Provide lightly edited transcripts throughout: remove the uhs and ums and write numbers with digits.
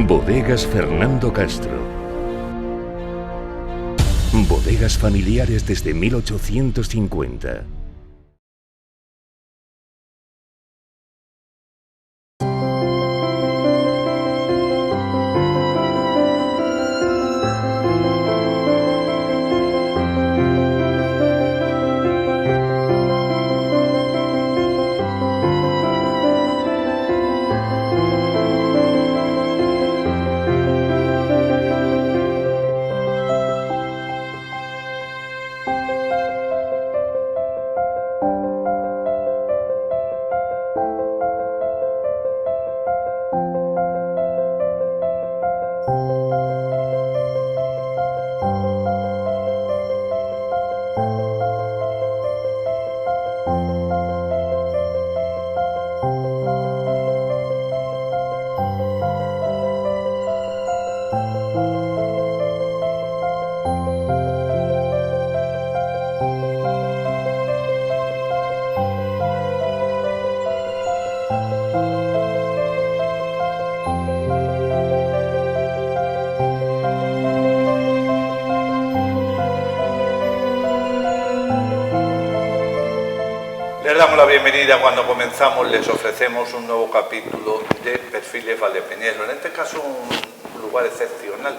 Bodegas Fernando Castro. Bodegas familiares desde 1850. Les damos la bienvenida. Cuando comenzamos les ofrecemos un nuevo capítulo de Perfiles Valdepeñeros, en este caso un lugar excepcional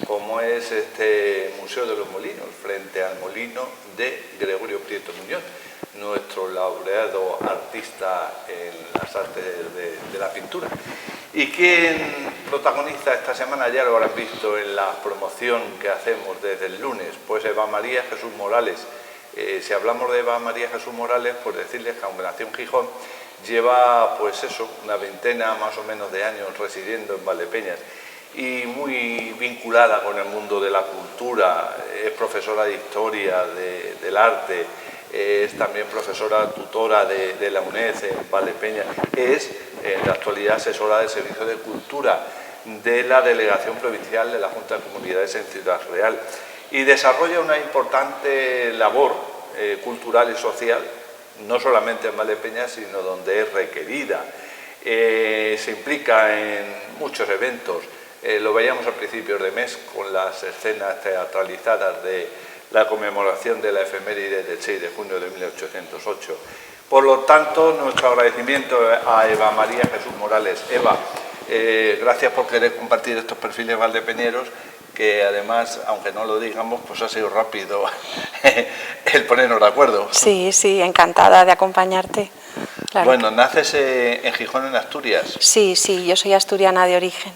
como es este Museo de los Molinos, frente al molino de Gregorio Prieto Muñoz, nuestro laureado artista en las artes de la pintura. Y quien protagoniza esta semana, ya lo habrán visto en la promoción que hacemos desde el lunes, pues Eva María Jesús Morales. Si hablamos de Eva María Jesús Morales, pues decirles que aunque nació en Gijón, lleva pues eso, una veintena más o menos de años residiendo en Valdepeñas y muy vinculada con el mundo de la cultura. Es profesora de historia del arte, es también profesora tutora de la UNED en Valdepeñas, es en la actualidad asesora del Servicio de Cultura de la Delegación Provincial de la Junta de Comunidades en Ciudad Real, y desarrolla una importante labor cultural y social, no solamente en Valdepeñas, sino donde es requerida. Se implica en muchos eventos, lo veíamos a principios de mes con las escenas teatralizadas de la conmemoración de la efeméride del 6 de junio de 1808. Por lo tanto, nuestro agradecimiento a Eva María Jesús Morales. Eva, gracias por querer compartir estos perfiles valdepeñeros, que además, aunque no lo digamos, pues ha sido rápido el ponernos de acuerdo. Sí, sí, encantada de acompañarte. Claro. Bueno, naces en Gijón, en Asturias. Sí, sí, yo soy asturiana de origen.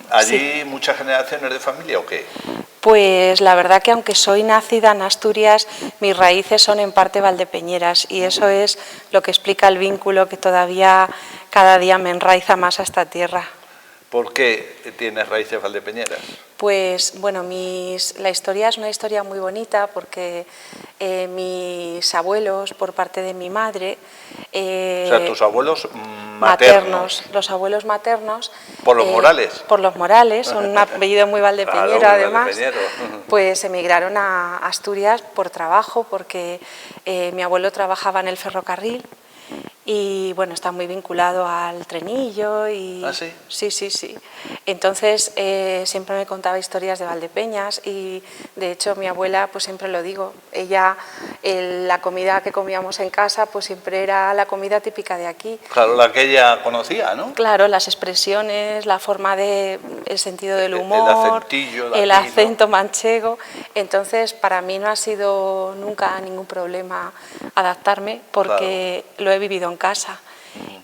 ¿Allí sí. Muchas generaciones de familia o qué? Pues la verdad que aunque soy nacida en Asturias, mis raíces son en parte valdepeñeras y eso es lo que explica el vínculo que todavía cada día me enraiza más a esta tierra. ¿Por qué tienes raíces valdepeñeras? Pues bueno, la historia es una historia muy bonita porque mis abuelos, por parte de mi madre... o sea, tus abuelos maternos. Los abuelos maternos... ¿Por los Morales? Por los Morales, son un apellido muy valdepeñero, claro, además. valdepeñero. Pues emigraron a Asturias por trabajo, porque mi abuelo trabajaba en el ferrocarril. Y bueno, está muy vinculado al trenillo y... ¿Ah, sí? Sí, sí, sí. Entonces siempre me contaba historias de Valdepeñas y de hecho mi abuela, pues siempre lo digo, ella, la comida que comíamos en casa, pues siempre era la comida típica de aquí. Claro, la que ella conocía, ¿no? Claro, las expresiones, la forma el sentido del humor, el acentillo, el acento manchego. Entonces para mí no ha sido nunca ningún problema adaptarme porque claro, lo he vivido en casa.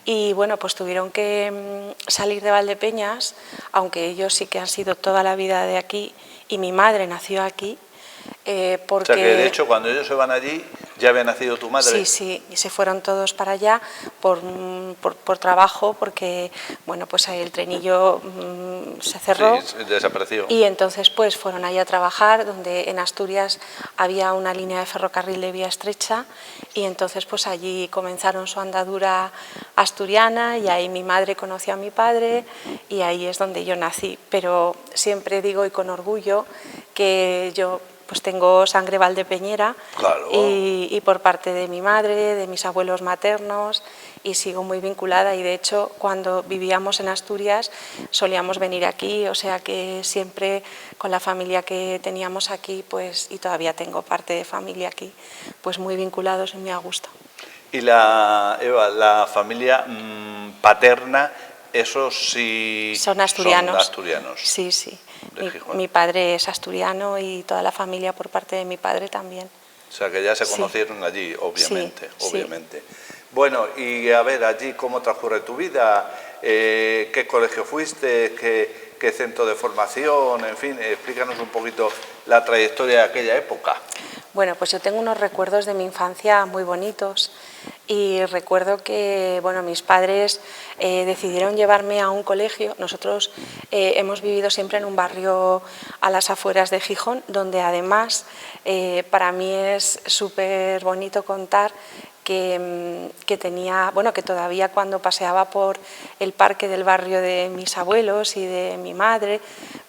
Y bueno, pues tuvieron que salir de Valdepeñas, aunque ellos sí que han sido toda la vida de aquí y mi madre nació aquí. Porque... O sea que de hecho cuando ellos se van allí ya había nacido tu madre. Sí, sí, y se fueron todos para allá por trabajo, porque bueno, pues ahí el trenillo se cerró. Sí, desapareció. Y entonces pues fueron allá a trabajar, donde en Asturias había una línea de ferrocarril de vía estrecha, y entonces pues allí comenzaron su andadura asturiana, y ahí mi madre conoció a mi padre, y ahí es donde yo nací. Pero siempre digo, y con orgullo, que yo pues tengo sangre valdepeñera, claro, y por parte de mi madre, de mis abuelos maternos, y sigo muy vinculada, y de hecho cuando vivíamos en Asturias solíamos venir aquí, o sea que siempre con la familia que teníamos aquí, pues, y todavía tengo parte de familia aquí, pues muy vinculados y muy a gusto. Y Eva, la familia paterna, esos sí son asturianos. Son asturianos. Sí, sí. De Gijón. Mi padre es asturiano y toda la familia por parte de mi padre también. O sea, que ya se conocieron allí, obviamente, obviamente. Bueno, y a ver, allí, ¿cómo transcurre tu vida? ¿Qué colegio fuiste? ¿Qué centro de formación? En fin, explícanos un poquito la trayectoria de aquella época. Bueno, pues yo tengo unos recuerdos de mi infancia muy bonitos y recuerdo que, bueno, mis padres decidieron llevarme a un colegio. Nosotros hemos vivido siempre en un barrio a las afueras de Gijón, donde además para mí es súper bonito contar que tenía, bueno, que todavía cuando paseaba por el parque del barrio de mis abuelos y de mi madre,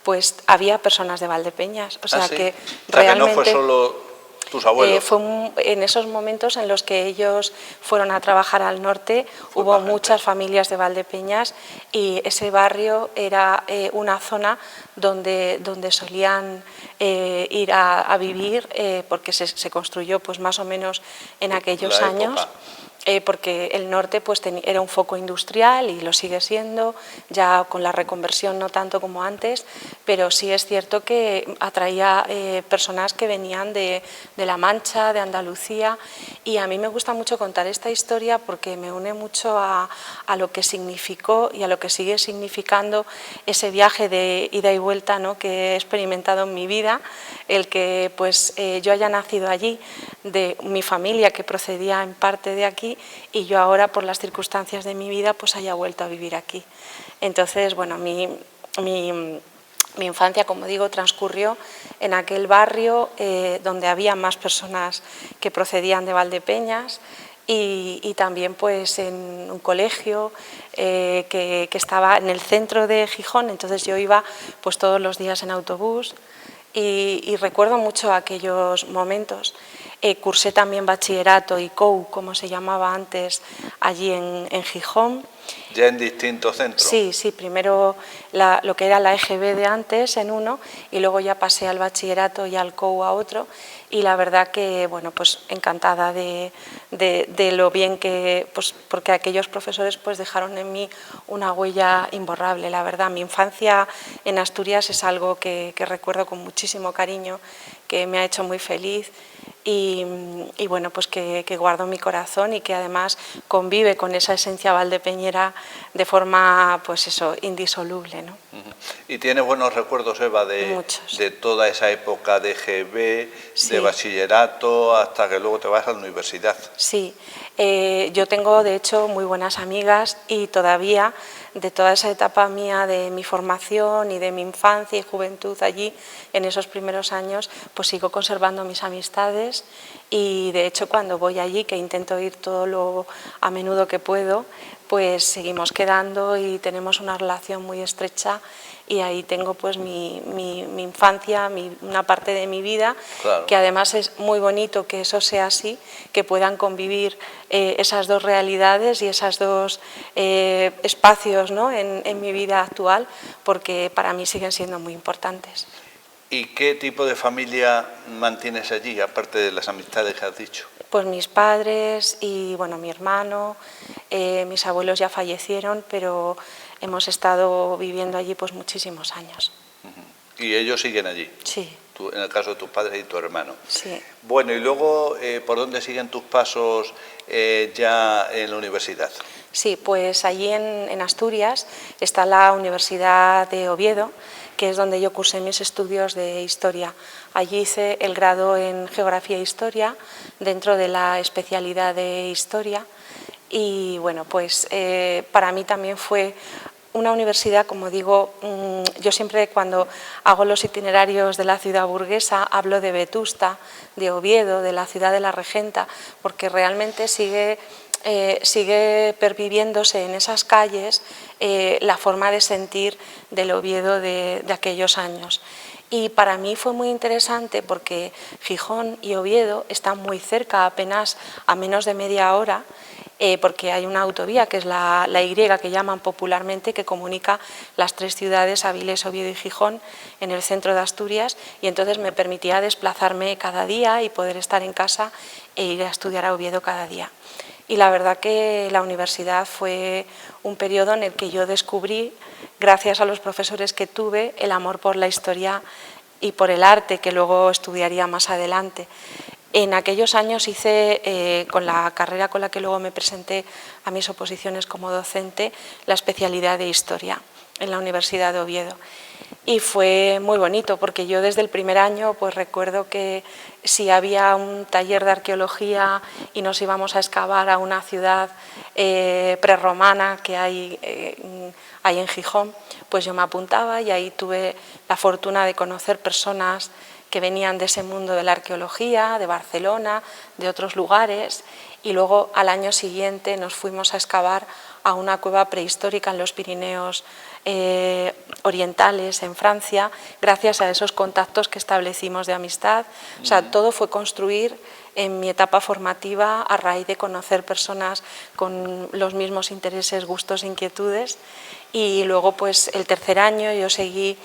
pues había personas de Valdepeñas, o sea, ¿sí? que o sea, realmente que no fue solo tus abuelos. Fue en esos momentos en los que ellos fueron a trabajar al norte, hubo muchas familias de Valdepeñas y ese barrio era una zona donde solían ir a vivir, porque se construyó pues más o menos en aquellos años. Porque el norte pues, era un foco industrial y lo sigue siendo, ya con la reconversión no tanto como antes, pero sí es cierto que atraía personas que venían de La Mancha, de Andalucía, y a mí me gusta mucho contar esta historia porque me une mucho a lo que significó y a lo que sigue significando ese viaje de ida y vuelta, ¿no?, que he experimentado en mi vida, el que pues, yo haya nacido allí, de mi familia que procedía en parte de aquí, y yo ahora por las circunstancias de mi vida pues haya vuelto a vivir aquí. Entonces, bueno, mi infancia, como digo, transcurrió en aquel barrio donde había más personas que procedían de Valdepeñas y también pues en un colegio que estaba en el centro de Gijón, entonces yo iba pues todos los días en autobús y recuerdo mucho aquellos momentos. Cursé también bachillerato y COU, como se llamaba antes, allí en Gijón. ¿Ya en distintos centros? Sí, sí, primero lo que era la EGB de antes en uno y luego ya pasé al bachillerato y al COU a otro, y la verdad que, bueno, pues encantada de lo bien que, pues porque aquellos profesores pues dejaron en mí una huella imborrable, la verdad. Mi infancia en Asturias es algo que recuerdo con muchísimo cariño, que me ha hecho muy feliz. Y bueno, pues que guardo en mi corazón y que además convive con esa esencia valdepeñera de forma, pues eso, indisoluble, ¿no? ¿Y tienes buenos recuerdos, Eva, de toda esa época de GB, sí, de bachillerato, hasta que luego te vas a la universidad? Sí, yo tengo de hecho muy buenas amigas y todavía de toda esa etapa mía de mi formación y de mi infancia y juventud allí, en esos primeros años, pues sigo conservando mis amistades y de hecho cuando voy allí, que intento ir todo lo a menudo que puedo, pues seguimos quedando y tenemos una relación muy estrecha y ahí tengo pues mi infancia, una parte de mi vida, claro, que además es muy bonito que eso sea así, que puedan convivir esas dos realidades y esos dos espacios, ¿no?, en mi vida actual, porque para mí siguen siendo muy importantes. ¿Y qué tipo de familia mantienes allí, aparte de las amistades que has dicho? Pues mis padres y, bueno, mi hermano, mis abuelos ya fallecieron, pero hemos estado viviendo allí pues muchísimos años. ¿Y ellos siguen allí? Sí. En el caso de tus padres y tu hermano. Sí. Bueno, y luego, ¿por dónde siguen tus pasos ya en la universidad? Sí, pues allí en Asturias está la Universidad de Oviedo, que es donde yo cursé mis estudios de Historia. Allí hice el grado en Geografía e Historia, dentro de la especialidad de Historia, y bueno, pues para mí también fue una universidad, como digo, yo siempre cuando hago los itinerarios de la ciudad burguesa hablo de Vetusta, de Oviedo, de la ciudad de la Regenta, porque realmente sigue perviviéndose en esas calles la forma de sentir del Oviedo de aquellos años. Y para mí fue muy interesante porque Gijón y Oviedo están muy cerca, apenas a menos de media hora, porque hay una autovía que es la Y, que llaman popularmente, que comunica las tres ciudades, Avilés, Oviedo y Gijón, en el centro de Asturias, y entonces me permitía desplazarme cada día y poder estar en casa e ir a estudiar a Oviedo cada día. Y la verdad que la universidad fue un periodo en el que yo descubrí, gracias a los profesores que tuve, el amor por la historia y por el arte, que luego estudiaría más adelante. En aquellos años hice, con la carrera con la que luego me presenté a mis oposiciones como docente, la especialidad de Historia en la Universidad de Oviedo. Y fue muy bonito, porque yo desde el primer año pues recuerdo que si había un taller de arqueología y nos íbamos a excavar a una ciudad prerromana que hay en Gijón, pues yo me apuntaba y ahí tuve la fortuna de conocer personas que venían de ese mundo de la arqueología, de Barcelona, de otros lugares, y luego al año siguiente nos fuimos a excavar a una cueva prehistórica en los Pirineos orientales, en Francia, gracias a esos contactos que establecimos de amistad. O sea, todo fue construir en mi etapa formativa a raíz de conocer personas con los mismos intereses, gustos e inquietudes, y luego pues el tercer año yo seguí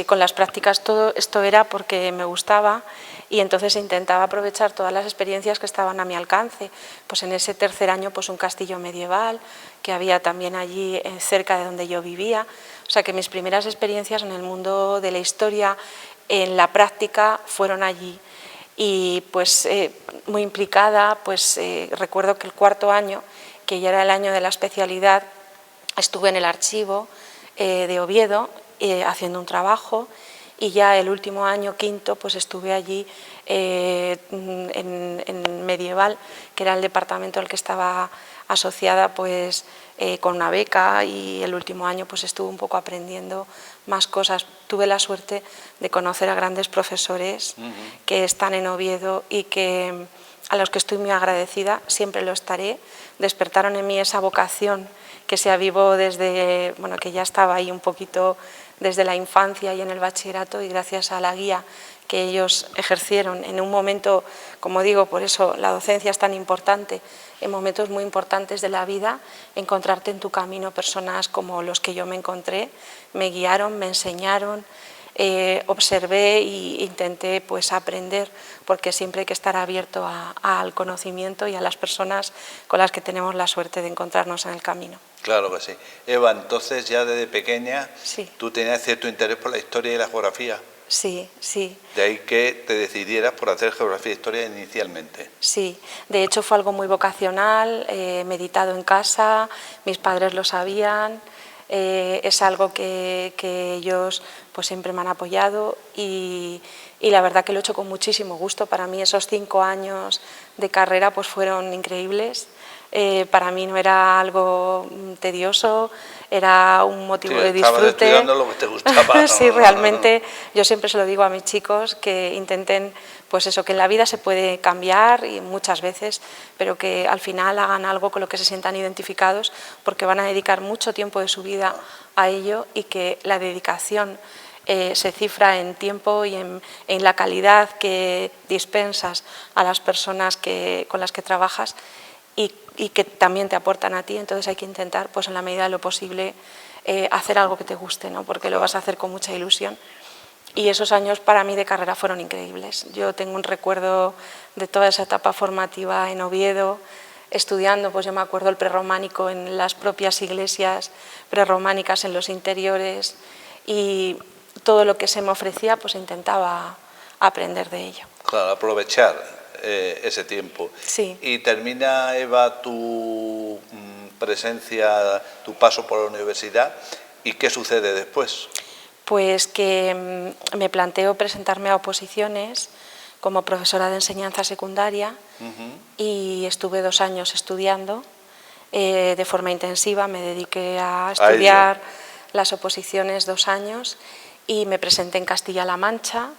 con las prácticas. Todo esto era porque me gustaba y entonces intentaba aprovechar todas las experiencias que estaban a mi alcance. Pues en ese tercer año pues un castillo medieval que había también allí cerca de donde yo vivía. O sea que mis primeras experiencias en el mundo de la historia, en la práctica, fueron allí. Y pues muy implicada, pues recuerdo que el cuarto año, que ya era el año de la especialidad, estuve en el archivo de Oviedo haciendo un trabajo, y ya el último año, quinto, pues estuve allí en Medieval, que era el departamento al que estaba asociada, pues con una beca, y el último año pues estuve un poco aprendiendo más cosas. Tuve la suerte de conocer a grandes profesores que están en Oviedo y que, a los que estoy muy agradecida, siempre lo estaré. Despertaron en mí esa vocación que se avivó desde, bueno, que ya estaba ahí un poquito desde la infancia y en el bachillerato, y gracias a la guía que ellos ejercieron en un momento, como digo, por eso la docencia es tan importante, en momentos muy importantes de la vida, encontrarte en tu camino personas como los que yo me encontré, me guiaron, me enseñaron, observé e intenté pues aprender, porque siempre hay que estar abierto al conocimiento y a las personas con las que tenemos la suerte de encontrarnos en el camino. Claro que sí. Eva, entonces ya desde pequeña Sí. tú tenías cierto interés por la historia y la geografía. Sí, sí. De ahí que te decidieras por hacer geografía e historia inicialmente. Sí, de hecho fue algo muy vocacional, meditado en casa, mis padres lo sabían, es algo que ellos pues siempre me han apoyado, y la verdad que lo he hecho con muchísimo gusto. Para mí esos 5 años de carrera pues fueron increíbles. Para mí no era algo tedioso, era un motivo de disfrute. Estabas estudiando lo que te gustaba. Sí, realmente yo siempre se lo digo a mis chicos, que intenten, pues eso, que en la vida se puede cambiar, y muchas veces, pero que al final hagan algo con lo que se sientan identificados, porque van a dedicar mucho tiempo de su vida a ello, y que la dedicación se cifra en tiempo y en la calidad que dispensas a las personas con las que trabajas, y que también te aportan a ti. Entonces hay que intentar, pues en la medida de lo posible, hacer algo que te guste, ¿no? Porque lo vas a hacer con mucha ilusión. Y esos años para mí de carrera fueron increíbles. Yo tengo un recuerdo de toda esa etapa formativa en Oviedo, estudiando, pues yo me acuerdo el prerrománico en las propias iglesias prerrománicas, en los interiores, y todo lo que se me ofrecía, pues intentaba aprender de ello. Claro, aprovechar ese tiempo. Sí. Y termina, Eva, tu presencia, tu paso por la universidad, ¿y qué sucede después? Pues que me planteo presentarme a oposiciones como profesora de enseñanza secundaria, y estuve 2 años estudiando de forma intensiva. Me dediqué a estudiar las oposiciones 2 años, y me presenté en Castilla-La Mancha,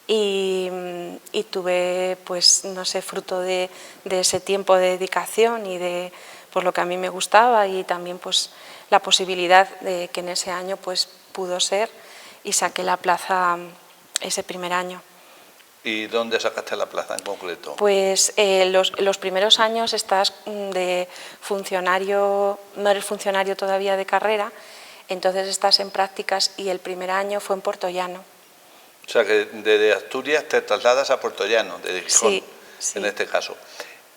y tuve, pues no sé, fruto de ese tiempo de dedicación y de por lo que a mí me gustaba, y también pues la posibilidad de que en ese año pues pudo ser, y saqué la plaza ese primer año. ¿Y dónde sacaste la plaza en concreto? Pues los primeros años estás de funcionario, no eres funcionario todavía de carrera, entonces estás en prácticas y el primer año fue en Puertollano. O sea que desde Asturias te trasladas a Puertollano, desde Gijón, Sí, sí. en este caso.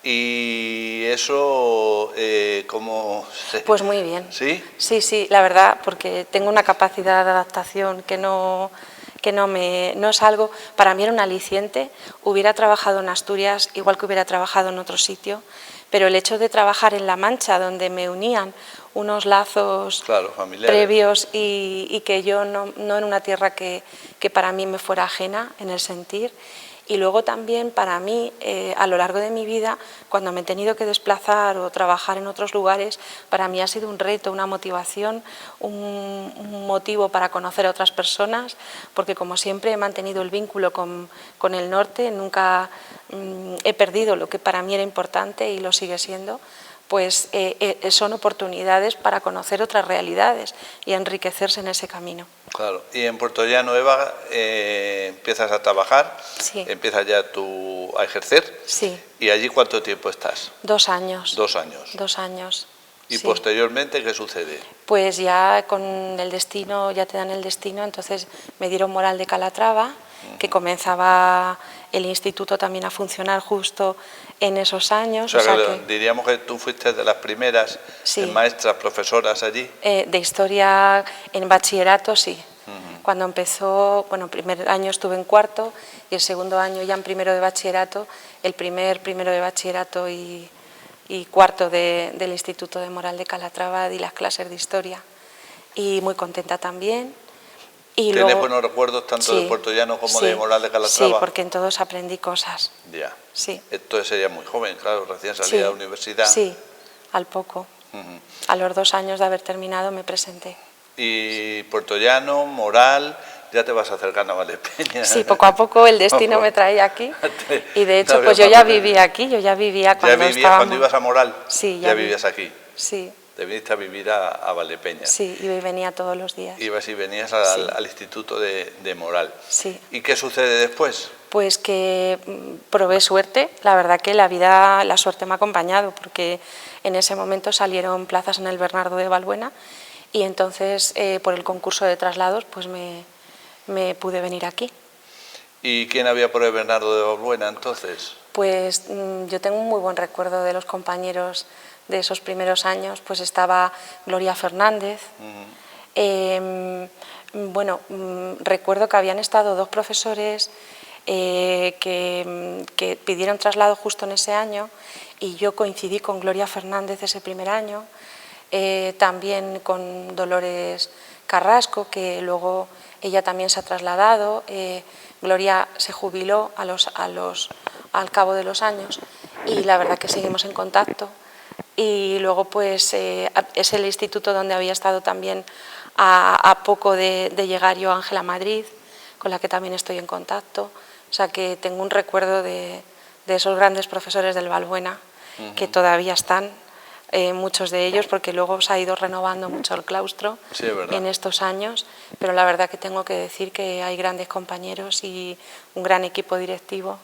¿Y eso cómo se...? Pues muy bien. ¿Sí? Sí, sí, la verdad, porque tengo una capacidad de adaptación que no es algo, para mí era un aliciente. Hubiera trabajado en Asturias igual que hubiera trabajado en otro sitio, pero el hecho de trabajar en La Mancha, donde me unían unos lazos previos y que yo no en una tierra que para mí me fuera ajena en el sentir. Y luego también para mí, a lo largo de mi vida, cuando me he tenido que desplazar o trabajar en otros lugares, para mí ha sido un reto, una motivación, un motivo para conocer a otras personas, porque como siempre he mantenido el vínculo con el norte, nunca he perdido lo que para mí era importante y lo sigue siendo. Pues son oportunidades para conocer otras realidades y enriquecerse en ese camino. Claro, y en Puertollano, Eva, empiezas a trabajar, sí. Empiezas ya a ejercer. Sí. ¿Y allí cuánto tiempo estás? 2 años. 2 años. 2 años. ¿Y sí. posteriormente qué sucede? Pues ya con el destino, ya te dan el destino, entonces me dieron Moral de Calatrava, que comenzaba el instituto también a funcionar justo en esos años. O sea, que diríamos que tú fuiste de las primeras maestras, profesoras allí. De historia en bachillerato, sí. Cuando empezó, bueno, el primer año estuve en cuarto y el segundo año ya en primero de bachillerato, el primero de bachillerato y cuarto del Instituto de Moral de Calatrava di las clases de historia y muy contenta también. Y ¿Tienes luego, buenos recuerdos tanto de Puertollano como de Moral de Calatrava? Sí, porque en todos aprendí cosas. Ya. Sí. Entonces sería muy joven, claro, recién salida de la universidad. Sí, al poco. A los 2 años de haber terminado me presenté. Y Puertollano, Moral, ya te vas acercando a Valdepeñas. Sí, poco a poco el destino me traía aquí. Y de hecho, pues yo ya vivía aquí, yo ya vivía cuando estábamos... Cuando ibas a Moral, sí, ya vivías aquí. Sí. Te viniste a vivir a Valdepeñas. Sí, y venía todos los días. Ibas y venías al Instituto de Moral. Sí. ¿Y qué sucede después? Pues que probé suerte, la verdad que la suerte me ha acompañado, porque en ese momento salieron plazas en el Bernardo de Valbuena y entonces por el concurso de traslados pues me pude venir aquí. ¿Y quién había por el Bernardo de Valbuena entonces? Pues yo tengo un muy buen recuerdo de los compañeros de esos primeros años, pues estaba Gloria Fernández. Bueno, recuerdo que habían estado 2 profesores que pidieron traslado justo en ese año y yo coincidí con Gloria Fernández ese primer año, también con Dolores Carrasco, que luego ella también se ha trasladado. Gloria se jubiló al cabo de los años y la verdad que seguimos en contacto. Y luego pues es el instituto donde había estado también a poco de llegar yo, Ángela Madrid, con la que también estoy en contacto. O sea que tengo un recuerdo de esos grandes profesores del Valbuena que todavía están, muchos de ellos, porque luego se ha ido renovando mucho el claustro en estos años, pero la verdad que tengo que decir que hay grandes compañeros y un gran equipo directivo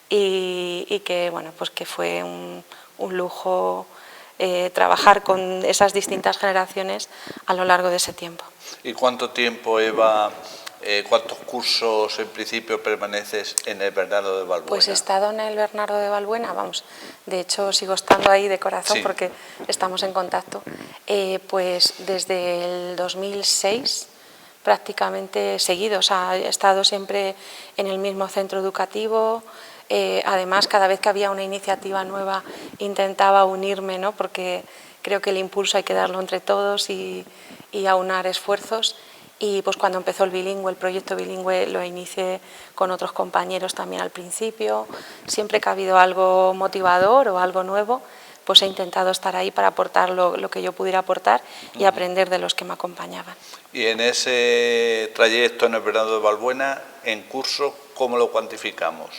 y que, bueno, pues que fue un lujo trabajar con esas distintas generaciones a lo largo de ese tiempo. ¿Y cuánto tiempo, Eva, cuántos cursos en principio permaneces en el Bernardo de Valbuena? Pues he estado en el Bernardo de Valbuena, vamos, de hecho sigo estando ahí de corazón porque estamos en contacto, pues desde el 2006 prácticamente seguido, o sea, he estado siempre en el mismo centro educativo. Además, cada vez que había una iniciativa nueva intentaba unirme, ¿no? Porque creo que el impulso hay que darlo entre todos y aunar esfuerzos. Y pues cuando empezó el proyecto bilingüe lo inicié con otros compañeros también al principio. Siempre que ha habido algo motivador o algo nuevo, pues he intentado estar ahí para aportar lo que yo pudiera aportar y aprender de los que me acompañaban. Y en ese trayecto en el Bernardo de Valbuena, en curso, ¿cómo lo cuantificamos?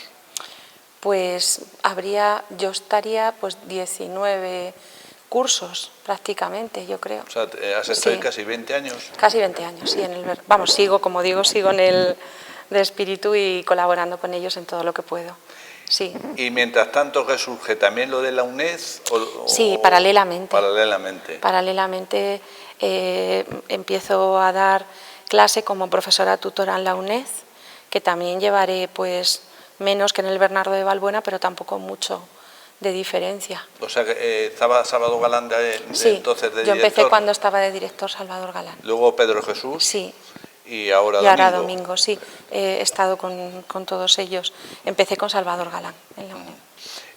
Pues yo estaría pues 19 cursos prácticamente, yo creo. O sea, has estado ahí casi 20 años. Casi 20 años, sí. Sigo, como digo, sigo en de espíritu y colaborando con ellos en todo lo que puedo. Sí. Y mientras tanto, ¿qué surge? ¿También lo de la UNED? Sí, paralelamente. Paralelamente. Paralelamente empiezo a dar clase como profesora tutora en la UNED, que también llevaré pues menos que en el Bernardo de Valbuena, pero tampoco mucho de diferencia. O sea, que estaba Salvador Galán Sí, entonces de yo empecé director. cuando estaba de director Salvador Galán. Luego Pedro Jesús. Sí. Y ahora Y ahora Domingo. Domingo, sí. He estado con todos ellos. Empecé con Salvador Galán en la UNED.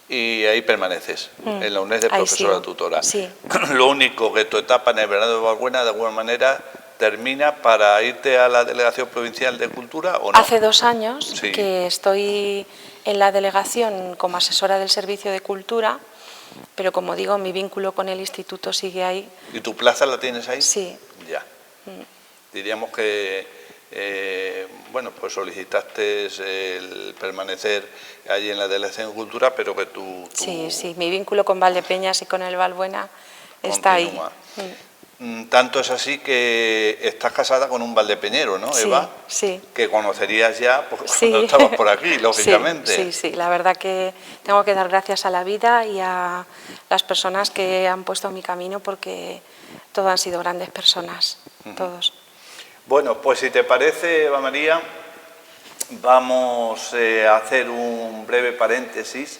Y ahí permaneces, en la UNED de Ahí profesora sigo, tutora. sí. Lo único que tu etapa en el Bernardo de Valbuena, de alguna manera, termina para irte a la Delegación Provincial de Cultura, ¿o no? Hace 2 años Sí. que estoy en la delegación como asesora del Servicio de Cultura, pero como digo, mi vínculo con el instituto sigue ahí. ¿Y tu plaza la tienes ahí? Sí. Ya. Diríamos que, bueno, pues solicitaste el permanecer allí en la Delegación de Cultura, pero que tu Sí, sí, mi vínculo con Valdepeñas y con el Valbuena está continúa. ahí. Tanto es así que estás casada con un valdepeñero, ¿no, Sí, Eva? sí. Que conocerías ya pues, Sí. cuando estabas por aquí, lógicamente. Sí, sí, sí, la verdad que tengo que dar gracias a la vida y a las personas que han puesto en mi camino, porque todos han sido grandes personas, todos. Bueno, pues si te parece, Eva María, vamos a hacer un breve paréntesis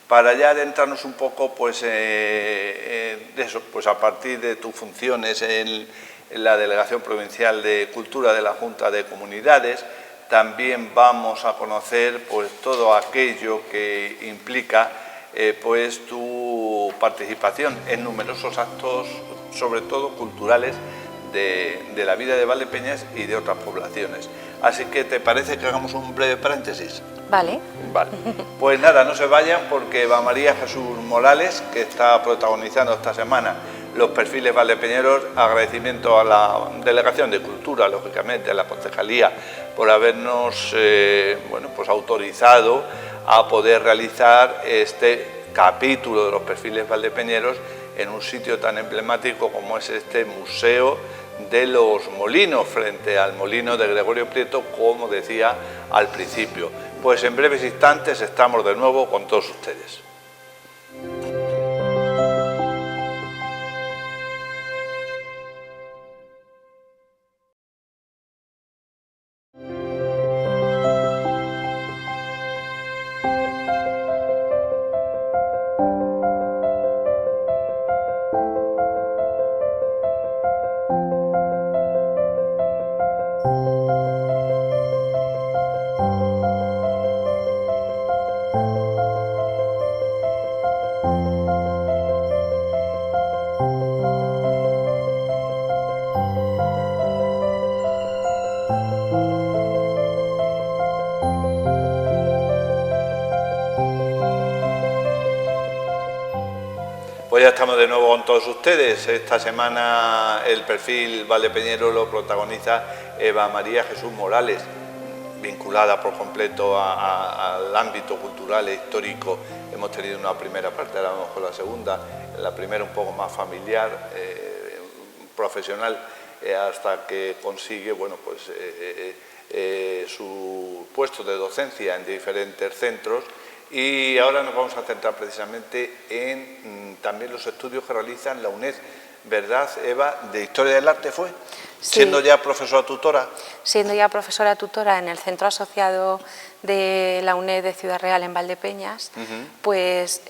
para ya adentrarnos un poco pues, de eso, pues a partir de tus funciones en la Delegación Provincial de Cultura de la Junta de Comunidades. También vamos a conocer pues, todo aquello que implica pues, tu participación en numerosos actos, sobre todo culturales, de la vida de Valdepeñas y de otras poblaciones. Así que, ¿te parece que hagamos un breve paréntesis? Vale. Vale. Pues nada, no se vayan, porque Eva María Jesús Morales, que está protagonizando esta semana los perfiles valdepeñeros, agradecimiento a la Delegación de Cultura, lógicamente, a la Concejalía, por habernos bueno, pues autorizado a poder realizar este capítulo de los perfiles valdepeñeros en un sitio tan emblemático como es este Museo de los Molinos, frente al molino de Gregorio Prieto, como decía al principio. Pues en breves instantes estamos de nuevo con todos ustedes. Pues ya estamos de nuevo con todos ustedes. Esta semana el perfil valdepeñero lo protagoniza Eva María Jesús Morales, vinculada por completo al ámbito cultural e histórico. Hemos tenido una primera parte, ahora vamos con la segunda. La primera un poco más familiar, profesional, hasta que consigue, bueno, pues, su puesto de docencia en diferentes centros. Y ahora nos vamos a centrar precisamente en también los estudios que realiza en la UNED, ¿verdad, Eva? ¿De Historia del Arte fue? Sí. ¿Siendo ya profesora tutora? Siendo ya profesora tutora en el centro asociado de la UNED de Ciudad Real en Valdepeñas, pues,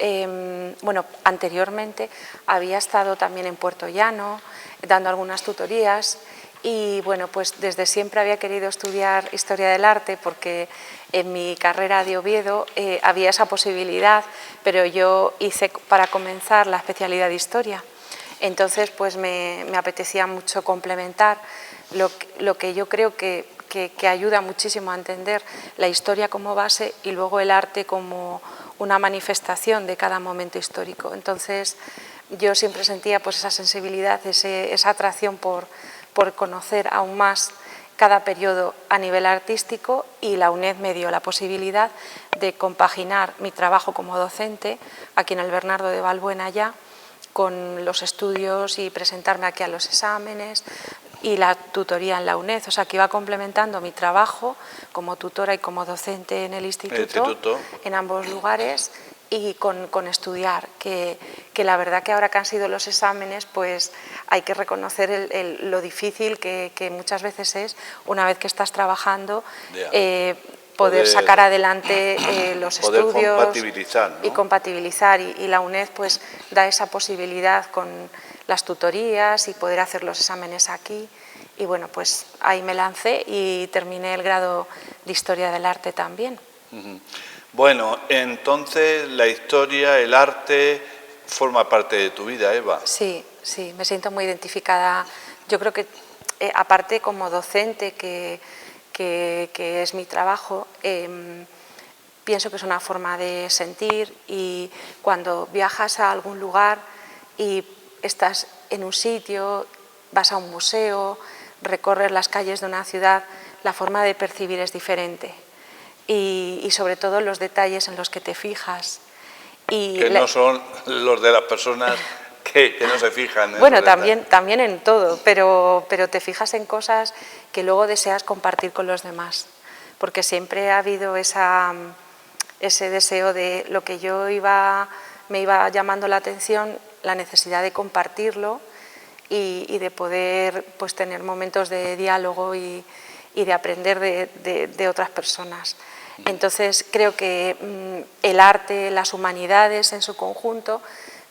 bueno, anteriormente había estado también en Puerto Llano, dando algunas tutorías. Y bueno, pues desde siempre había querido estudiar Historia del Arte, porque en mi carrera de Oviedo había esa posibilidad, pero yo hice para comenzar la especialidad de Historia. Entonces pues me apetecía mucho complementar lo que yo creo que ayuda muchísimo a entender la historia como base y luego el arte como una manifestación de cada momento histórico. Entonces yo siempre sentía pues esa sensibilidad, esa atracción por conocer aún más cada periodo a nivel artístico, y la UNED me dio la posibilidad de compaginar mi trabajo como docente aquí en el Bernardo de Valbuena ya con los estudios y presentarme aquí a los exámenes y la tutoría en la UNED, o sea que iba complementando mi trabajo como tutora y como docente en el instituto. En ambos lugares, y con estudiar, que la verdad que ahora que han sido los exámenes, pues hay que reconocer lo difícil que muchas veces es, una vez que estás trabajando, poder sacar adelante los estudios compatibilizar, ¿no? Y compatibilizar, y la UNED pues da esa posibilidad con las tutorías y poder hacer los exámenes aquí, y bueno, pues ahí me lancé y terminé el grado de Historia del Arte también. Bueno, entonces la historia, el arte, forma parte de tu vida, Eva. Sí, sí, me siento muy identificada. Yo creo que, aparte como docente, que es mi trabajo, pienso que es una forma de sentir, y cuando viajas a algún lugar y estás en un sitio, vas a un museo, recorres las calles de una ciudad, la forma de percibir es diferente. Y sobre todo los detalles en los que te fijas. Que no son los de las personas que no se fijan. Bueno, también en todo, pero te fijas en cosas que luego deseas compartir con los demás, porque siempre ha habido ese deseo de lo que me iba llamando la atención, la necesidad de compartirlo y de poder pues tener momentos de diálogo y de aprender de otras personas. Entonces creo que el arte, las humanidades en su conjunto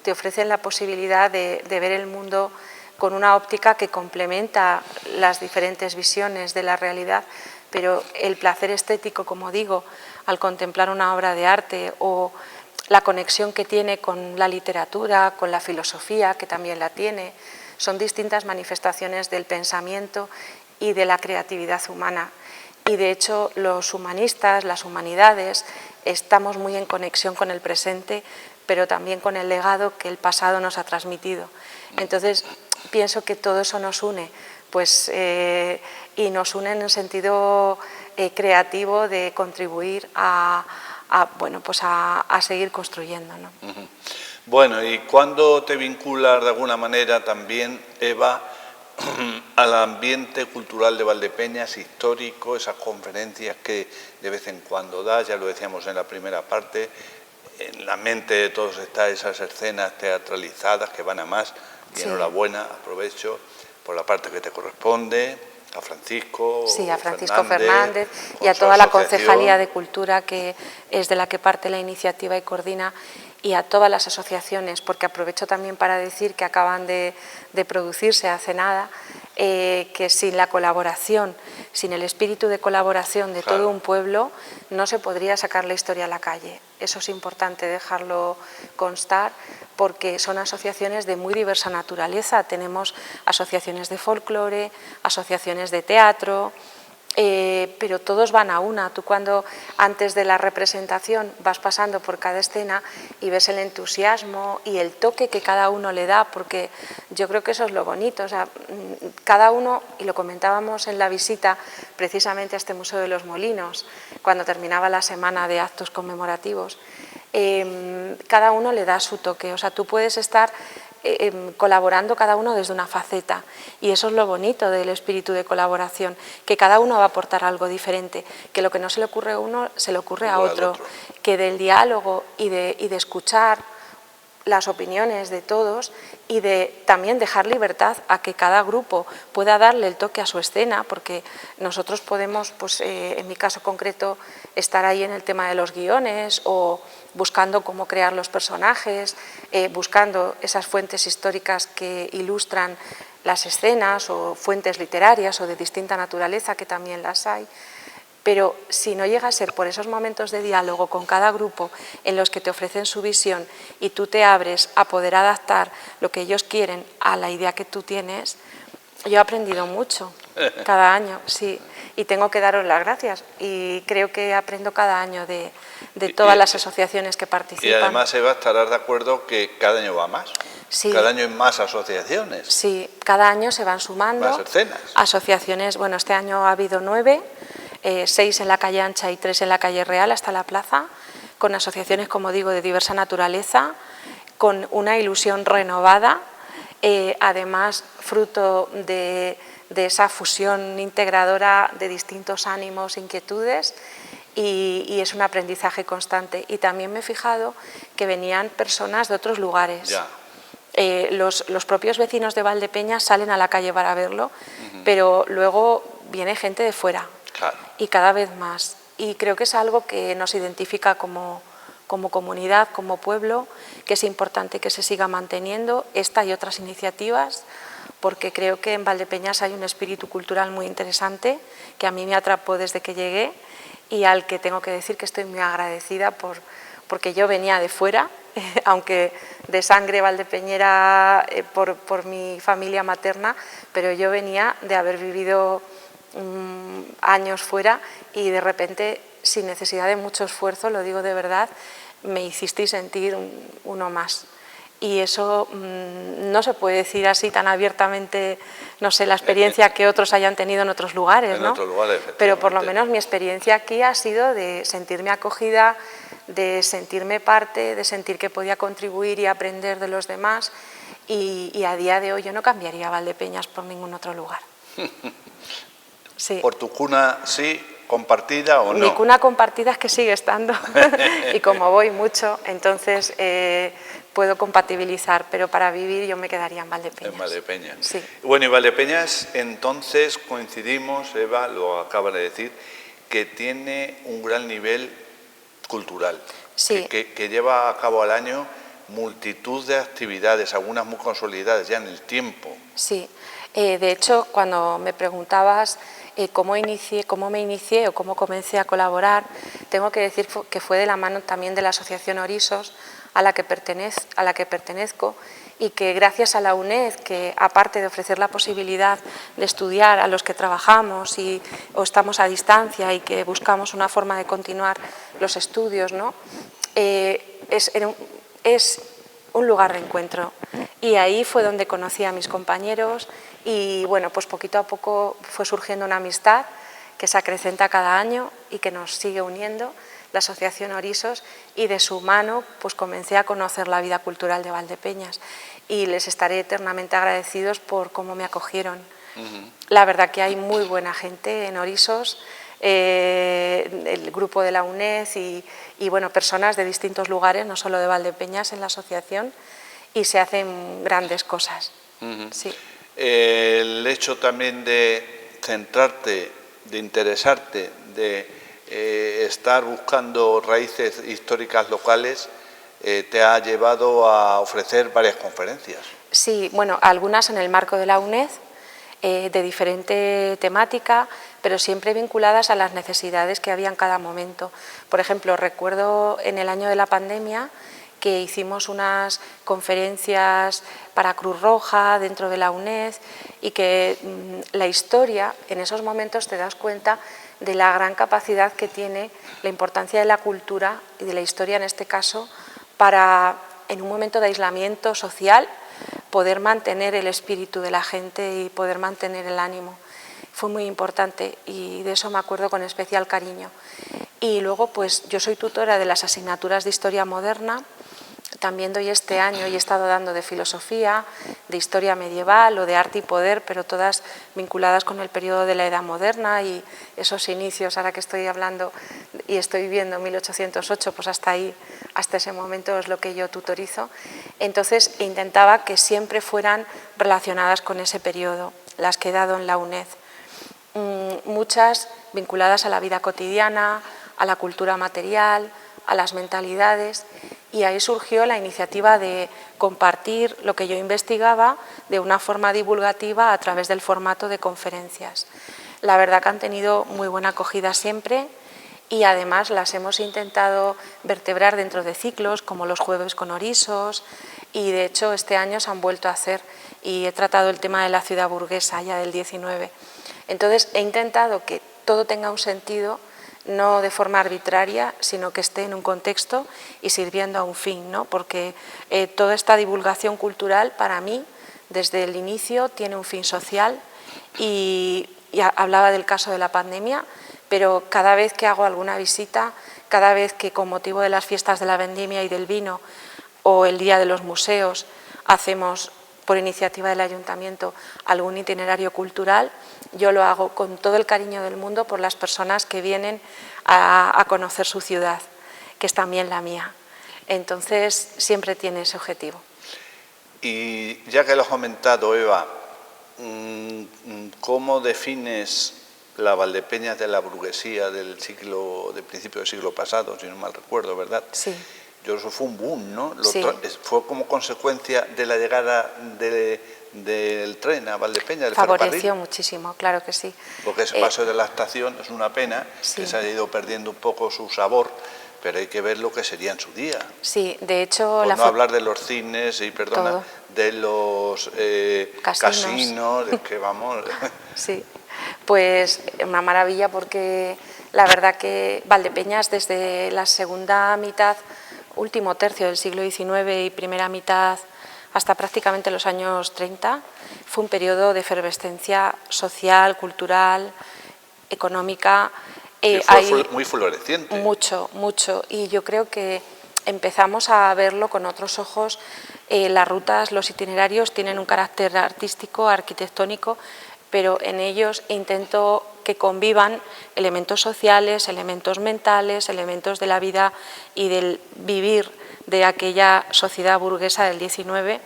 te ofrecen la posibilidad de ver el mundo con una óptica que complementa las diferentes visiones de la realidad, pero el placer estético, como digo, al contemplar una obra de arte, o la conexión que tiene con la literatura, con la filosofía, que también la tiene, son distintas manifestaciones del pensamiento y de la creatividad humana. Y de hecho los humanistas, las humanidades, estamos muy en conexión con el presente, pero también con el legado que el pasado nos ha transmitido. Entonces pienso que todo eso nos une, pues, y nos une en el sentido creativo de contribuir a seguir construyendo, ¿no? Bueno, ¿y cuándo te vinculas de alguna manera también, Eva, al ambiente cultural de Valdepeñas, histórico, esas conferencias que de vez en cuando das? Ya lo decíamos en la primera parte, en la mente de todos están esas escenas teatralizadas que van a más, y sí, enhorabuena, aprovecho por la parte que te corresponde, a Francisco, sí, a Francisco Fernández y a toda la Concejalía de Cultura, que es de la que parte la iniciativa y coordina, y a todas las asociaciones, porque aprovecho también para decir que acaban de producirse hace nada, que sin la colaboración, sin el espíritu de colaboración de todo un pueblo, no se podría sacar la historia a la calle. Eso es importante dejarlo constar, porque son asociaciones de muy diversa naturaleza. Tenemos asociaciones de folclore, asociaciones de teatro, pero todos van a una. Tú cuando antes de la representación vas pasando por cada escena y ves el entusiasmo y el toque que cada uno le da, porque yo creo que eso es lo bonito, o sea, cada uno, y lo comentábamos en la visita precisamente a este Museo de los Molinos, cuando terminaba la semana de actos conmemorativos, cada uno le da su toque, o sea, tú puedes estar colaborando cada uno desde una faceta, y eso es lo bonito del espíritu de colaboración, que cada uno va a aportar algo diferente, que lo que no se le ocurre a uno se le ocurre a otro, que del diálogo y de escuchar las opiniones de todos, y de también dejar libertad a que cada grupo pueda darle el toque a su escena, porque nosotros podemos, pues, en mi caso concreto, estar ahí en el tema de los guiones, o buscando cómo crear los personajes, buscando esas fuentes históricas que ilustran las escenas, o fuentes literarias o de distinta naturaleza, que también las hay. Pero si no llega a ser por esos momentos de diálogo con cada grupo en los que te ofrecen su visión y tú te abres a poder adaptar lo que ellos quieren a la idea que tú tienes, yo he aprendido mucho cada año, sí, y tengo que daros las gracias, y creo que aprendo cada año de todas las asociaciones que participan. Y además, Eva, estarás de acuerdo que cada año va más. Sí. Cada año hay más asociaciones. Sí, cada año se van sumando más escenas. Asociaciones. Bueno, este año ha habido 9, 6 en la calle Ancha y 3 en la calle Real hasta la plaza, con asociaciones, como digo, de diversa naturaleza, con una ilusión renovada, además fruto de esa fusión integradora de distintos ánimos, inquietudes, y es un aprendizaje constante. Y también me he fijado que venían personas de otros lugares. Ya. Los propios vecinos de Valdepeñas salen a la calle para verlo, pero luego viene gente de fuera, Claro. y cada vez más. Y creo que es algo que nos identifica como comunidad, como pueblo, que es importante que se siga manteniendo esta y otras iniciativas, porque creo que en Valdepeñas hay un espíritu cultural muy interesante que a mí me atrapó desde que llegué y al que tengo que decir que estoy muy agradecida porque yo venía de fuera, aunque de sangre valdepeñera por mi familia materna, pero yo venía de haber vivido años fuera y de repente, sin necesidad de mucho esfuerzo, lo digo de verdad, me hicisteis sentir uno más. Y eso no se puede decir así tan abiertamente, no sé, la experiencia que otros hayan tenido en otros lugares, ¿no? En otros lugares, efectivamente. Pero por lo menos mi experiencia aquí ha sido de sentirme acogida, de sentirme parte, de sentir que podía contribuir y aprender de los demás, y a día de hoy yo no cambiaría Valdepeñas por ningún otro lugar. Sí. ¿Por tu cuna sí, compartida o no? Mi cuna compartida es que sigue estando y como voy mucho, entonces puedo compatibilizar, pero para vivir yo me quedaría en Valdepeñas. En Valdepeñas. Sí. Bueno, y Valdepeñas, entonces coincidimos, Eva lo acaba de decir, que tiene un gran nivel cultural, Sí. que lleva a cabo al año multitud de actividades, algunas muy consolidadas ya en el tiempo. Sí, de hecho, cuando me preguntabas cómo me inicié o cómo comencé a colaborar, tengo que decir que fue de la mano también de la Asociación Orisos, a la que pertenezco, y que gracias a la UNED, que aparte de ofrecer la posibilidad de estudiar a los que trabajamos o estamos a distancia y que buscamos una forma de continuar los estudios, ¿no? Es un lugar de encuentro, y ahí fue donde conocí a mis compañeros y bueno, pues poquito a poco fue surgiendo una amistad que se acrecenta cada año y que nos sigue uniendo, la Asociación Orisos, y de su mano pues comencé a conocer la vida cultural de Valdepeñas y les estaré eternamente agradecidos por cómo me acogieron. La verdad que hay muy buena gente en Orisos, el grupo de la UNED y bueno, personas de distintos lugares, no solo de Valdepeñas, en la asociación, y se hacen grandes cosas. Sí. El hecho también de centrarte, de interesarte, de estar buscando raíces históricas locales, te ha llevado a ofrecer varias conferencias. Sí, bueno, algunas en el marco de la UNED, de diferente temática, pero siempre vinculadas a las necesidades que había en cada momento. Por ejemplo, recuerdo en el año de la pandemia que hicimos unas conferencias para Cruz Roja dentro de la UNED y que la historia, en esos momentos te das cuenta de la gran capacidad que tiene, la importancia de la cultura y de la historia en este caso, para en un momento de aislamiento social poder mantener el espíritu de la gente y poder mantener el ánimo. Fue muy importante y de eso me acuerdo con especial cariño. Y luego pues yo soy tutora de las asignaturas de Historia Moderna, también doy este año y he estado dando de Filosofía, de Historia Medieval o de Arte y Poder, pero todas vinculadas con el periodo de la Edad Moderna y esos inicios, ahora que estoy hablando y estoy viendo 1808, pues hasta ahí, hasta ese momento es lo que yo tutorizo. Entonces intentaba que siempre fueran relacionadas con ese periodo, las que he dado en la UNED. Muchas vinculadas a la vida cotidiana, a la cultura material, a las mentalidades, y ahí surgió la iniciativa de compartir lo que yo investigaba de una forma divulgativa a través del formato de conferencias. La verdad que han tenido muy buena acogida siempre y además las hemos intentado vertebrar dentro de ciclos como los jueves con Orisos, y de hecho este año se han vuelto a hacer y he tratado el tema de la ciudad burguesa ya del 19. Entonces he intentado que todo tenga un sentido, no de forma arbitraria, sino que esté en un contexto y sirviendo a un fin, ¿no? Porque toda esta divulgación cultural, para mí, desde el inicio, tiene un fin social y hablaba del caso de la pandemia, pero cada vez que hago alguna visita, cada vez que con motivo de las fiestas de la vendimia y del vino o el Día de los Museos hacemos por iniciativa del Ayuntamiento, algún itinerario cultural, yo lo hago con todo el cariño del mundo por las personas que vienen a conocer su ciudad, que es también la mía. Entonces, siempre tiene ese objetivo. Y ya que lo has comentado, Eva, ¿cómo defines la Valdepeñas de la burguesía del principio del siglo pasado, si no mal recuerdo, ¿verdad? Sí. Eso fue un boom, ¿no? Sí. Fue como consecuencia de la llegada del tren a Valdepeñas, del ferrocarril. Favoreció muchísimo, claro que sí. Porque ese paso de la estación es una pena, sí, que se haya ido perdiendo un poco su sabor, pero hay que ver lo que sería en su día. Sí, de hecho... Por no hablar de los cines, y perdona, todo. de los casinos, de que vamos... Sí, pues una maravilla, porque la verdad que Valdepeñas desde la segunda mitad, último tercio del siglo XIX y primera mitad hasta prácticamente los años 30, fue un periodo de efervescencia social, cultural, económica. Fue muy floreciente. Mucho, mucho. Y yo creo que empezamos a verlo con otros ojos. Las rutas, los itinerarios tienen un carácter artístico, arquitectónico, pero en ellos intento que convivan elementos sociales, elementos mentales, elementos de la vida y del vivir de aquella sociedad burguesa del XIX.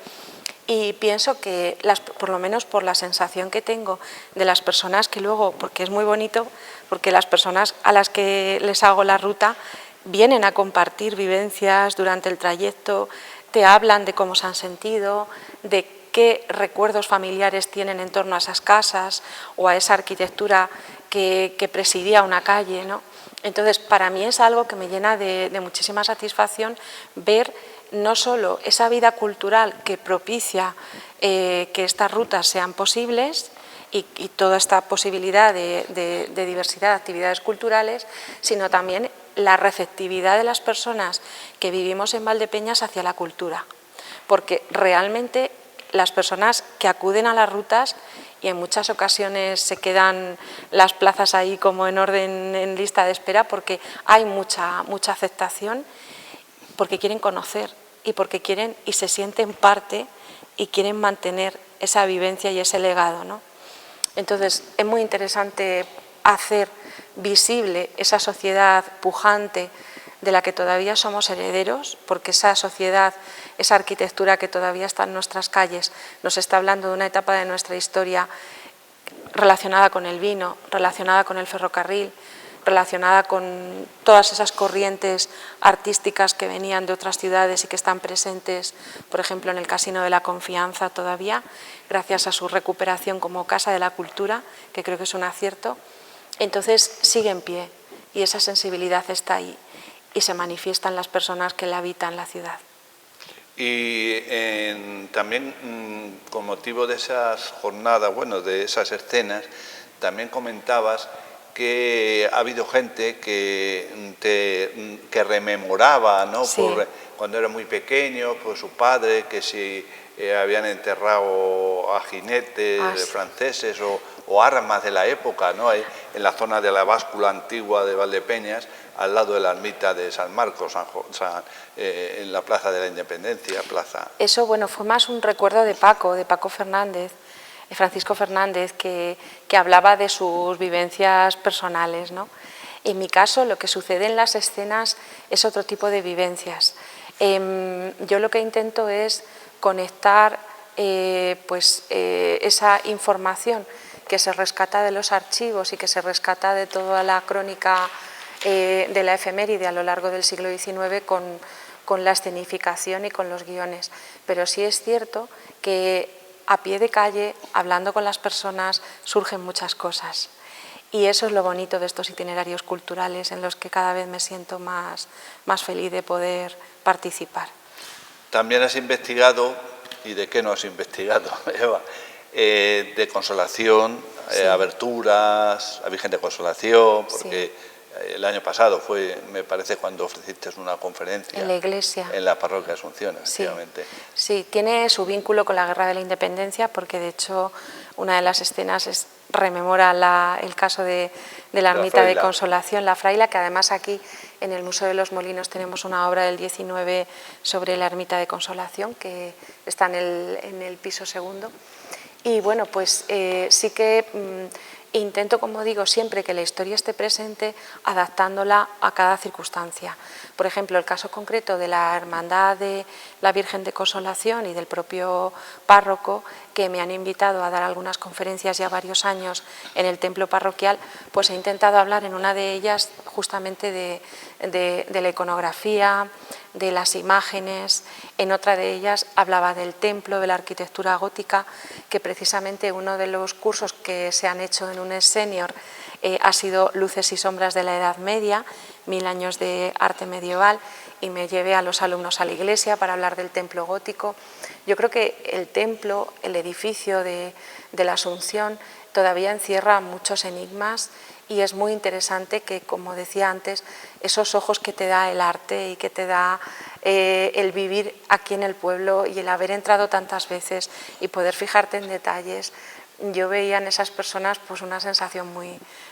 Y pienso que, por lo menos por la sensación que tengo de las personas que luego, porque es muy bonito, porque las personas a las que les hago la ruta vienen a compartir vivencias durante el trayecto, te hablan de cómo se han sentido, de qué recuerdos familiares tienen en torno a esas casas o a esa arquitectura que presidía una calle, ¿no? Entonces, para mí es algo que me llena de muchísima satisfacción ver no solo esa vida cultural que propicia que estas rutas sean posibles y toda esta posibilidad de diversidad de actividades culturales, sino también la receptividad de las personas que vivimos en Valdepeñas hacia la cultura, porque realmente las personas que acuden a las rutas, y en muchas ocasiones se quedan las plazas ahí como en orden, en lista de espera, porque hay mucha aceptación, porque quieren conocer y porque quieren y se sienten parte y quieren mantener esa vivencia y ese legado, ¿no? Entonces, es muy interesante hacer visible esa sociedad pujante de la que todavía somos herederos, porque esa sociedad, esa arquitectura que todavía está en nuestras calles, nos está hablando de una etapa de nuestra historia relacionada con el vino, relacionada con el ferrocarril, relacionada con todas esas corrientes artísticas que venían de otras ciudades y que están presentes, por ejemplo, en el Casino de la Confianza todavía, gracias a su recuperación como Casa de la Cultura, que creo que es un acierto. Entonces sigue en pie y esa sensibilidad está ahí y se manifiesta en las personas que la habitan la ciudad. Y también con motivo de esas jornadas, bueno, de esas escenas, también comentabas que ha habido gente que rememoraba, ¿no? Sí. Cuando era muy pequeño, pues su padre, que si habían enterrado a jinetes franceses o armas de la época, ¿no? Ahí, en la zona de la báscula antigua de Valdepeñas, al lado de la ermita de San Marcos, en la Plaza de la Independencia. Eso, bueno, fue más un recuerdo de Paco Fernández, Francisco Fernández, que hablaba de sus vivencias personales, ¿no? En mi caso, lo que sucede en las escenas es otro tipo de vivencias. Yo lo que intento es conectar esa información que se rescata de los archivos y que se rescata de toda la crónica de la efeméride a lo largo del siglo XIX con la escenificación y con los guiones. Pero sí es cierto que a pie de calle, hablando con las personas, surgen muchas cosas. Y eso es lo bonito de estos itinerarios culturales en los que cada vez me siento más feliz de poder participar. También has investigado, ¿y de qué no has investigado, Eva? De Consolación, sí. aberturas, a Virgen de Consolación, porque el año pasado fue, me parece, cuando ofreciste una conferencia en la iglesia, en la parroquia de Asunción, sí, efectivamente. Sí, tiene su vínculo con la Guerra de la Independencia, porque de hecho una de las escenas rememora el caso de la ermita de Consolación, la Fraila, que además aquí en el Museo de los Molinos tenemos una obra del 19 sobre la ermita de Consolación, que está en el piso segundo. Y bueno, pues sí que intento, como digo, siempre que la historia esté presente, adaptándola a cada circunstancia. Por ejemplo, el caso concreto de la Hermandad de la Virgen de Consolación y del propio párroco, que me han invitado a dar algunas conferencias ya varios años en el templo parroquial, pues he intentado hablar en una de ellas justamente de la iconografía, de las imágenes. En otra de ellas hablaba del templo, de la arquitectura gótica, que precisamente uno de los cursos que se han hecho en UNED Senior ha sido Luces y sombras de la Edad Media, 1000 años de arte medieval, y me llevé a los alumnos a la iglesia para hablar del templo gótico. Yo creo que el templo, el edificio de la Asunción, todavía encierra muchos enigmas, y es muy interesante que, como decía antes, esos ojos que te da el arte y que te da el vivir aquí en el pueblo y el haber entrado tantas veces y poder fijarte en detalles, yo veía en esas personas pues una sensación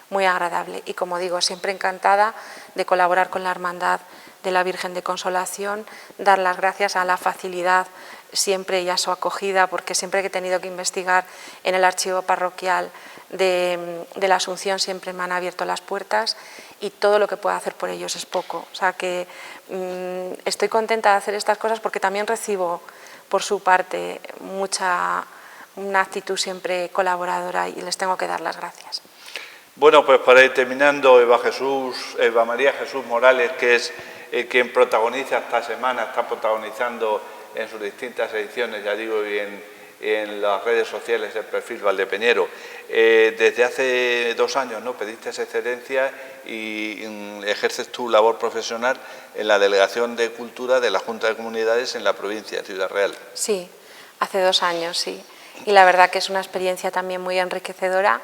muy agradable. Y como digo, siempre encantada de colaborar con la Hermandad de la Virgen de Consolación, dar las gracias a la facilidad siempre y a su acogida, porque siempre que he tenido que investigar en el archivo parroquial de la Asunción siempre me han abierto las puertas, y todo lo que pueda hacer por ellos es poco. O sea que estoy contenta de hacer estas cosas porque también recibo por su parte una actitud siempre colaboradora, y les tengo que dar las gracias. Bueno, pues para ir terminando, Eva María Jesús Morales, que es quien protagoniza esta semana, está protagonizando en sus distintas ediciones, ya digo, y en las redes sociales el perfil Valdepeñero. Desde hace 2 años, ¿no?, pediste esa excedencia y ejerces tu labor profesional en la Delegación de Cultura de la Junta de Comunidades en la provincia de Ciudad Real. Sí, hace 2 años, sí. Y la verdad que es una experiencia también muy enriquecedora,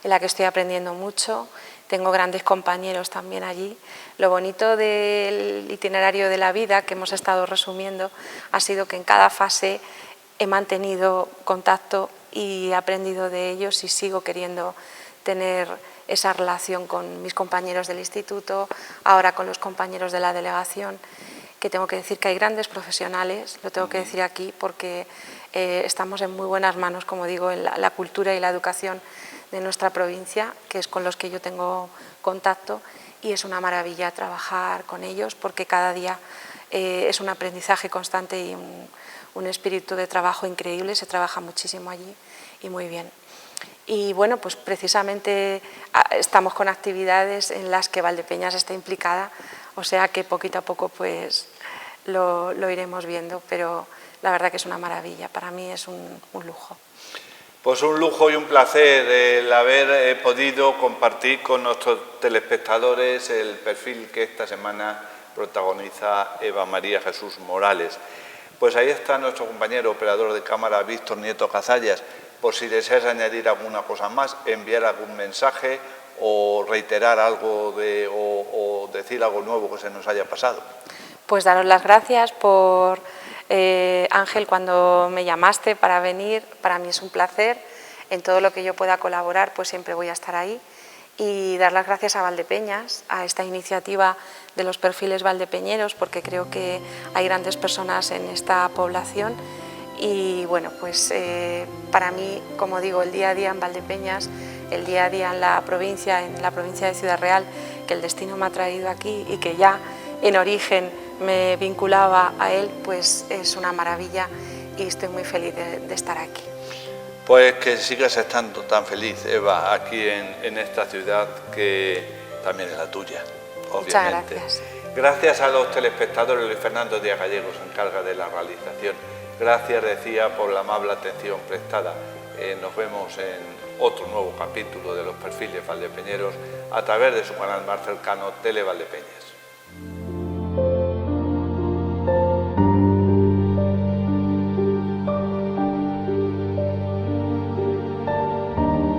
en la que estoy aprendiendo mucho. Tengo grandes compañeros también allí. Lo bonito del itinerario de la vida que hemos estado resumiendo ha sido que en cada fase he mantenido contacto y he aprendido de ellos, y sigo queriendo tener esa relación con mis compañeros del instituto, ahora con los compañeros de la delegación, que tengo que decir que hay grandes profesionales, lo tengo que decir aquí porque estamos en muy buenas manos, como digo, en la cultura y la educación de nuestra provincia, que es con los que yo tengo contacto, y es una maravilla trabajar con ellos porque cada día es un aprendizaje constante y un espíritu de trabajo increíble. Se trabaja muchísimo allí y muy bien. Y bueno, pues precisamente estamos con actividades en las que Valdepeñas está implicada, o sea que poquito a poco pues lo iremos viendo, pero la verdad que es una maravilla, para mí es un lujo. Pues un lujo y un placer el haber podido compartir con nuestros telespectadores el perfil que esta semana protagoniza Eva María Jesús Morales. Pues ahí está nuestro compañero operador de cámara, Víctor Nieto Cazallas. Por si deseas añadir alguna cosa más, enviar algún mensaje o reiterar algo o decir algo nuevo que se nos haya pasado. Pues daros las gracias por, Ángel, cuando me llamaste para venir. Para mí es un placer. En todo lo que yo pueda colaborar, pues siempre voy a estar ahí. Y dar las gracias a Valdepeñas, a esta iniciativa de los perfiles valdepeñeros, porque creo que hay grandes personas en esta población. Y bueno, pues para mí, como digo, el día a día en Valdepeñas, el día a día en la provincia de Ciudad Real, que el destino me ha traído aquí y que ya en origen me vinculaba a él, pues es una maravilla y estoy muy feliz de estar aquí. Pues que sigas estando tan feliz, Eva, aquí en esta ciudad que también es la tuya, obviamente. Muchas gracias. Gracias a los telespectadores. Luis Fernando Díaz Gallego se encarga de la realización. Gracias, decía, por la amable atención prestada. Nos vemos en otro nuevo capítulo de los perfiles valdepeñeros a través de su canal más cercano, Tele Valdepeñas.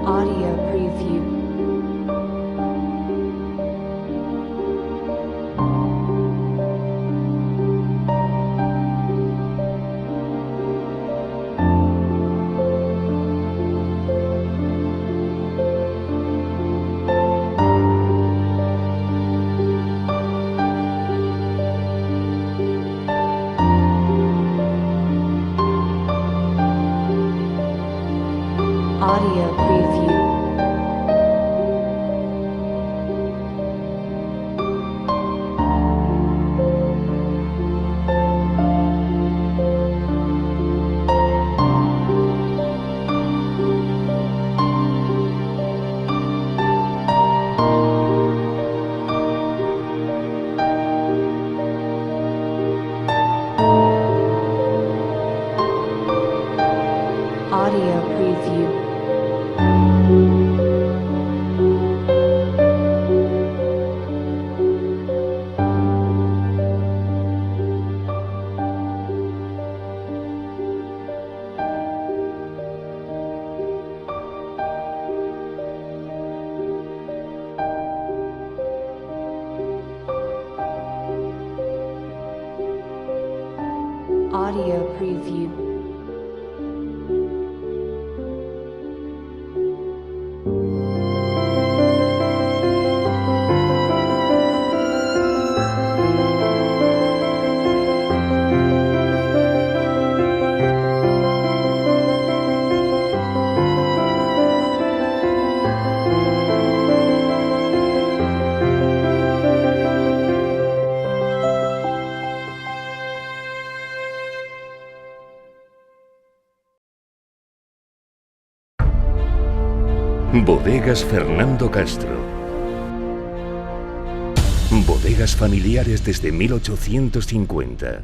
Audio preview. audio preview. Bodegas Fernando Castro. Bodegas familiares desde 1850.